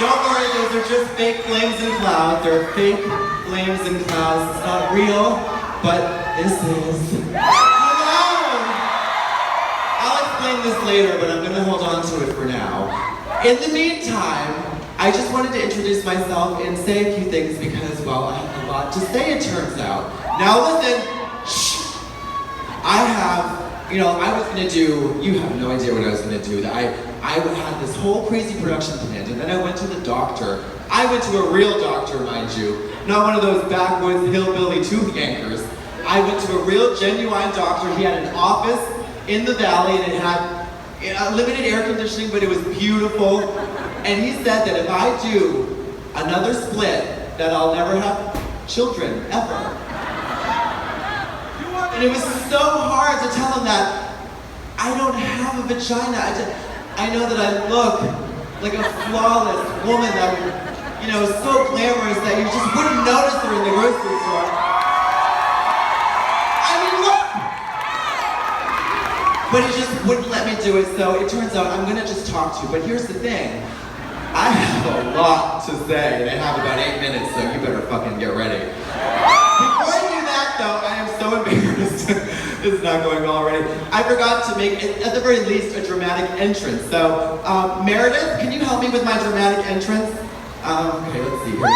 Don't worry, those are just fake flames and clouds. They're fake flames and clouds. It's not real, but this is. Hello! I'll explain this later, but I'm gonna hold on to it for now. In the meantime, I just wanted to introduce myself and say a few things because, well, I have a lot to say, it turns out. Now listen, shh. I was gonna do, you have no idea what I was gonna do. I had this whole crazy production planned, and then I went to the doctor. I went to a real doctor, mind you. Not one of those backwoods hillbilly tooth yankers. I went to a real, genuine doctor. He had an office in the valley, and it had limited air conditioning, but it was beautiful. And he said that if I do another split, that I'll never have children, ever. And it was so hard to tell him that I don't have a vagina. I know that I look like a flawless woman that would, so glamorous that you just wouldn't notice her in the grocery store. I mean, look! But he just wouldn't let me do it, so it turns out I'm gonna just talk to you. But here's the thing. I have a lot to say, and I have about 8 minutes, so you better fucking get ready. Before I do that, though, I am so embarrassed. This is not going well already. I forgot to make, at the very least, a dramatic entrance. So, Meredith, can you help me with my dramatic entrance? Okay, let's see here.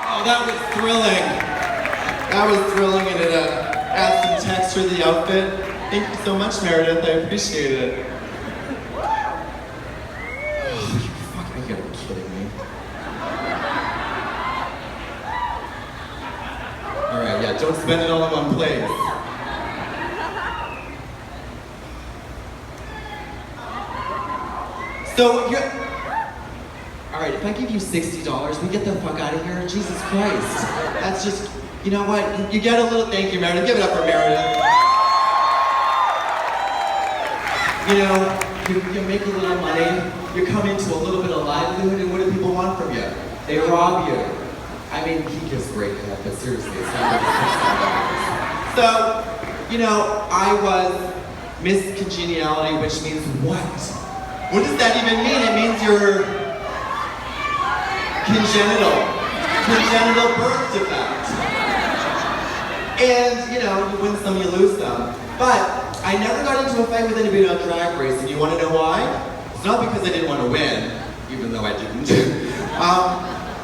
Oh, that was thrilling. That was thrilling, and it adds some texture to the outfit. Thank you so much, Meredith. I appreciate it. Oh, you fucking gotta be kidding me. All right, yeah, don't spend it all in one place. So all right, if I give you $60, we get the fuck out of here. Jesus Christ, that's just. You know what? You get a little, thank you, Meredith. Give it up for Meredith. You make a little money, you come into a little bit of livelihood, and what do people want from you? They rob you. I mean, he gives great head, but seriously, it's not like So, I was Miss Congeniality, which means what? What does that even mean? It means you're congenital birth defect. And, you win some, you lose some. But I never got into a fight with anybody on Drag Race, and you want to know why? It's not because I didn't want to win, even though I didn't.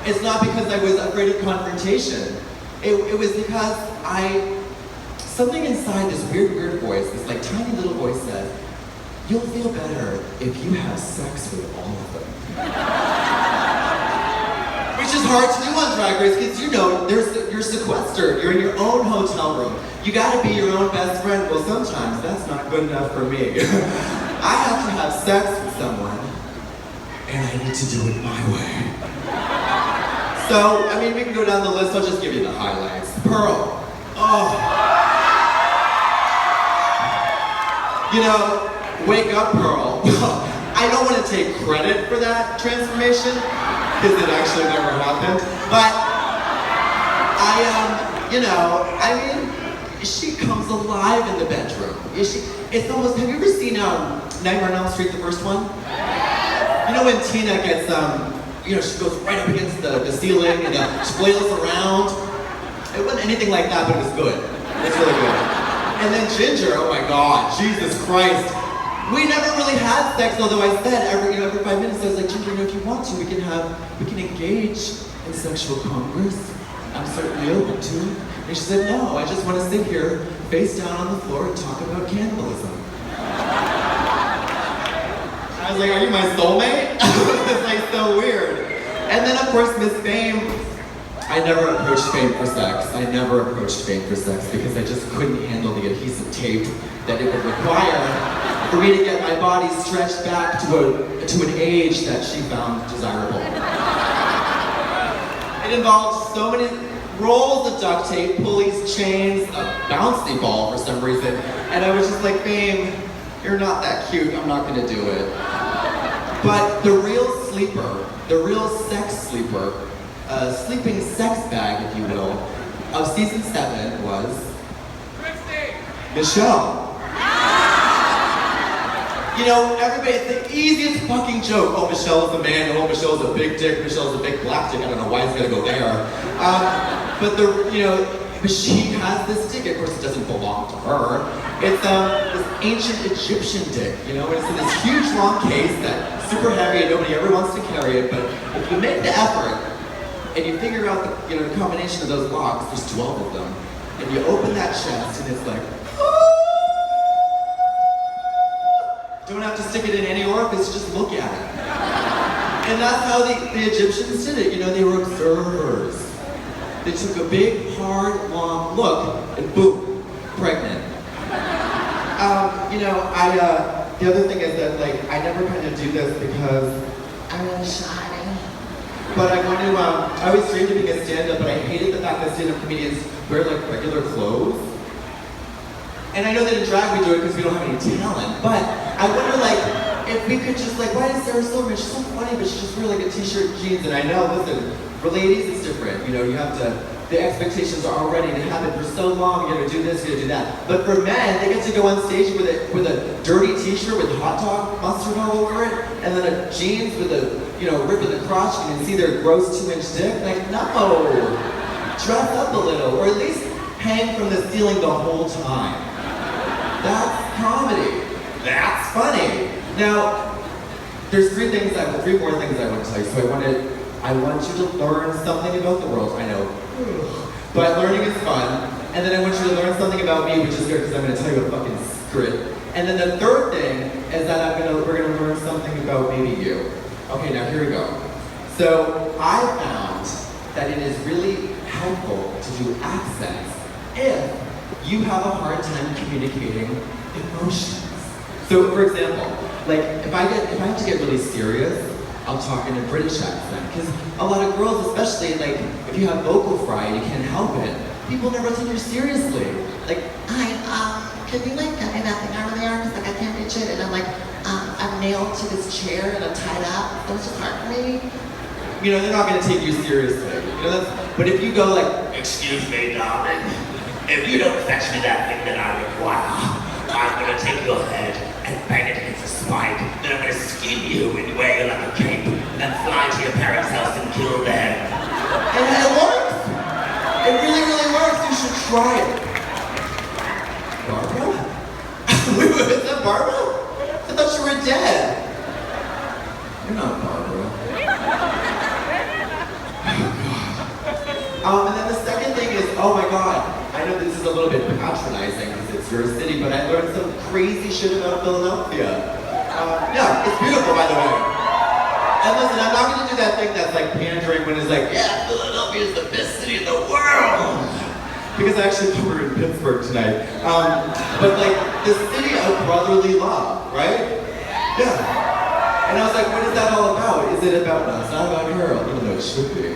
It's not because I was afraid of confrontation. It was because something inside this weird voice, this like tiny little voice said, you'll feel better if you have sex with all of them. Which is hard to do on Drag Race because you're sequestered. You're in your own hotel room. You gotta be your own best friend. Well, sometimes that's not good enough for me. I have to have sex with someone, and I need to do it my way. So, we can go down the list. I'll just give you the highlights. Pearl. Oh. Wake up, Pearl. I don't want to take credit for that transformation, because it actually never happened. But she comes alive in the bedroom. It's almost, have you ever seen Nightmare on Elm Street, the first one? When Tina gets, she goes right up against the ceiling and she flails around. It wasn't anything like that, but it was good. It's really good. And then Ginger, oh my God, Jesus Christ. We never really had sex, although I said every 5 minutes, I was like, Ginger, if you want to, we can engage in sexual congress. I'm certainly open to it. And she said, no, I just want to sit here, face down on the floor and talk about cannibalism. I was like, are you my soulmate? It's like so weird. And then of course, Miss Fame. I never approached Fame for sex. I never approached Fame for sex because I just couldn't handle the adhesive tape that it would require for me to get my body stretched back to an age that she found desirable. It involved so many rolls of duct tape, pulleys, chains, a bouncy ball for some reason, and I was just like, Fame, you're not that cute, I'm not gonna do it. But the real sleeper, the real sex sleeper, sleeping sex bag, if you will, of season 7 was Michelle. You know, everybody, it's the easiest fucking joke. Oh, Michelle's a man. Oh, Michelle's a big dick. Michelle's a big black dick. I don't know why it's gonna go there. But she has this dick. Of course, it doesn't belong to her. It's this ancient Egyptian dick. You know, it's in this huge long case that's super heavy and nobody ever wants to carry it. But if you make the effort and you figure out the the combination of those locks, there's 12 of them, and you open that chest and it's like. Don't have to stick it in any orifice, just look at it. And that's how the Egyptians did it. You know, they were observers. They took a big, hard, long look, and boom, pregnant. The other thing is that, like, I never kind of do this because I'm really shy. But I want to, I always dreamed of being a stand-up, but I hated the fact that stand-up comedians wear, like, regular clothes. And I know that in drag we do it because we don't have any talent, but I wonder, like, if we could just, like, why is Sarah Silverman? She's so funny, but she just wear, like, a t-shirt and jeans, and I know, listen, for ladies it's different, you know, you have to, the expectations are already, they have it for so long, you gotta do this, you gotta do that. But for men, they get to go on stage with a dirty t-shirt with hot dog mustard all over it, and then a jeans with a, rip in the crotch, and you can see their gross 2-inch dick. Like, no! Dress up a little, or at least hang from the ceiling the whole time. That's comedy. That's funny. Now, there's three more things I want to tell you. So I want you to learn something about the world. I know, but learning is fun. And then I want you to learn something about me, which is good because I'm going to tell you a fucking secret. And then the third thing is that we're going to learn something about maybe you. Okay, now here we go. So I found that it is really helpful to do accents if you have a hard time communicating emotions. So, for example, like if I have to get really serious, I'll talk in a British accent. Because a lot of girls, especially, like if you have vocal fry and you can't help it, people never take you seriously. Like, can you like get me that thing out of there? Because like I can't reach it, and I'm like, I'm nailed to this chair and I'm tied up. That's just hard for me. You know, they're not going to take you seriously. But if you go like, excuse me, darling. If you don't fetch me that thing that I require, I'm gonna take your head and bang it against a spike, then I'm gonna skin you and wear you like a cape, and fly to your parents' house and kill them. And it works! It really, really works. You should try it. Barbara? Is that Barbara? I thought you were dead. You're not Barbara. Oh, God. And then the second thing is, oh my God. I know this is a little bit patronizing because it's your city, but I learned some crazy shit about Philadelphia. Yeah, it's beautiful, by the way. And listen, I'm not going to do that thing that's like pandering when it's like, yeah, Philadelphia is the best city in the world. Because I actually we were in Pittsburgh tonight. But like, the city of brotherly love, right? Yeah. And I was like, what is that all about? Is it about, no, it's not about her, even though it should be.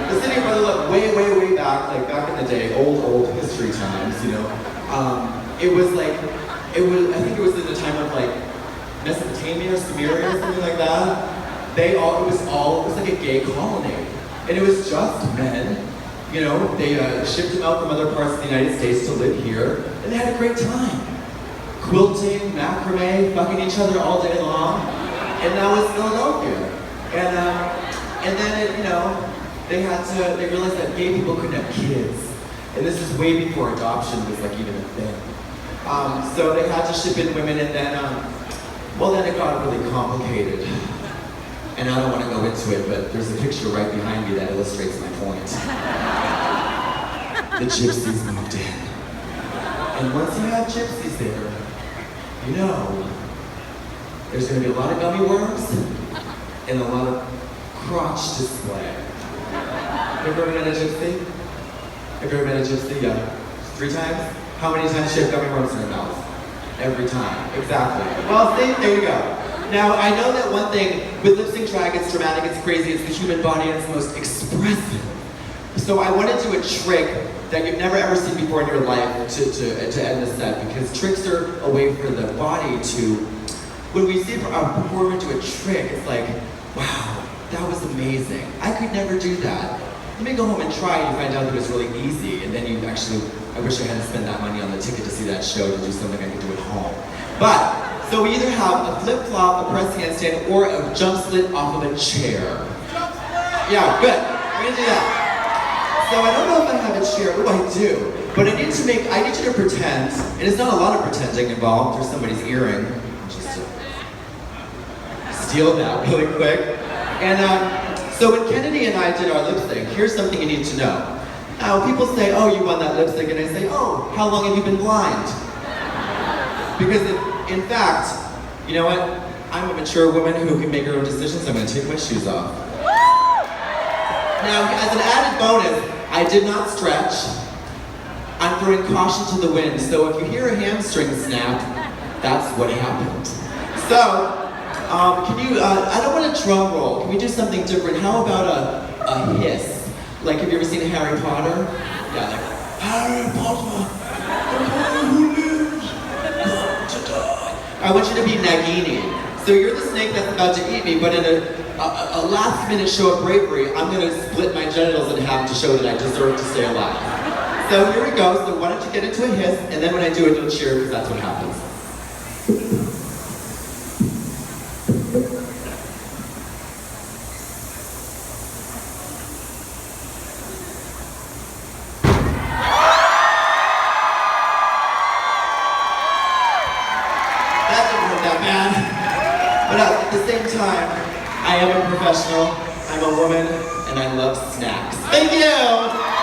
The city of brotherly love, way, way, way back, like back in the day, old history times, you know. I think it was in the time of like Mesopotamia or Sumeria or something like that. It was like a gay colony. And it was just men, you know, they shipped them out from other parts of the United States to live here, and they had a great time. Quilting, macrame, fucking each other all day long, and that was Philadelphia. And then, they realized that gay people couldn't have kids. And this is way before adoption was like even a thing. So they had to ship in women, and then it got really complicated. And I don't want to go into it, but there's a picture right behind me that illustrates my point. The gypsies moved in. And once you have gypsies there, you know, there's going to be a lot of gummy worms and a lot of crotch display. Have you ever met a gypsy? Have you ever met a gypsy? Yeah. 3 times? How many times do you have gummy worms in your mouth? Every time. Exactly. Well, see, there you go. Now, I know that one thing, with lip sync drag, it's dramatic, it's crazy, it's the human body, and it's the most expressive. So I want to do a trick that you've never ever seen before in your life to end the set, because tricks are a way for the body to, when we see a performer do a trick, it's like, wow, that was amazing. I could never do that. you may go home and try and you find out that it's really easy, and then you actually, I wish I hadn't spent that money on the ticket to see that show to do something I could do at home. But, so we either have a flip-flop, a press handstand, or a jump split off of a chair. Yeah, good. We're gonna do that. So I don't know if I have a chair. Oh, I do. But I need you to pretend, and it's not a lot of pretending involved. There's somebody's earring. Just to steal that really quick. And so when Kennedy and I did our lip sync, here's something you need to know. Now, people say, oh, you won that lip sync, and I say, oh, how long have you been blind? Because in fact, you know what? I'm a mature woman who can make her own decisions. I'm gonna take my shoes off. Now, as an added bonus, I did not stretch. I'm throwing caution to the wind, so if you hear a hamstring snap, that's what happened. So, can you, I don't want a drum roll. Can we do something different? How about a hiss? Like, have you ever seen Harry Potter? Yeah, like, Harry Potter, the boy who lives, come to die. I want you to be Nagini. So you're the snake that's about to eat me, but in a last minute show of bravery, I'm gonna split my genitals in half to show that I deserve to stay alive. So here we go, so why don't you get into a hiss, and then when I do it, you'll cheer, because that's what happens. That didn't hurt that bad. But at the same time, I am a professional, I'm a woman, and I love snacks. Thank you!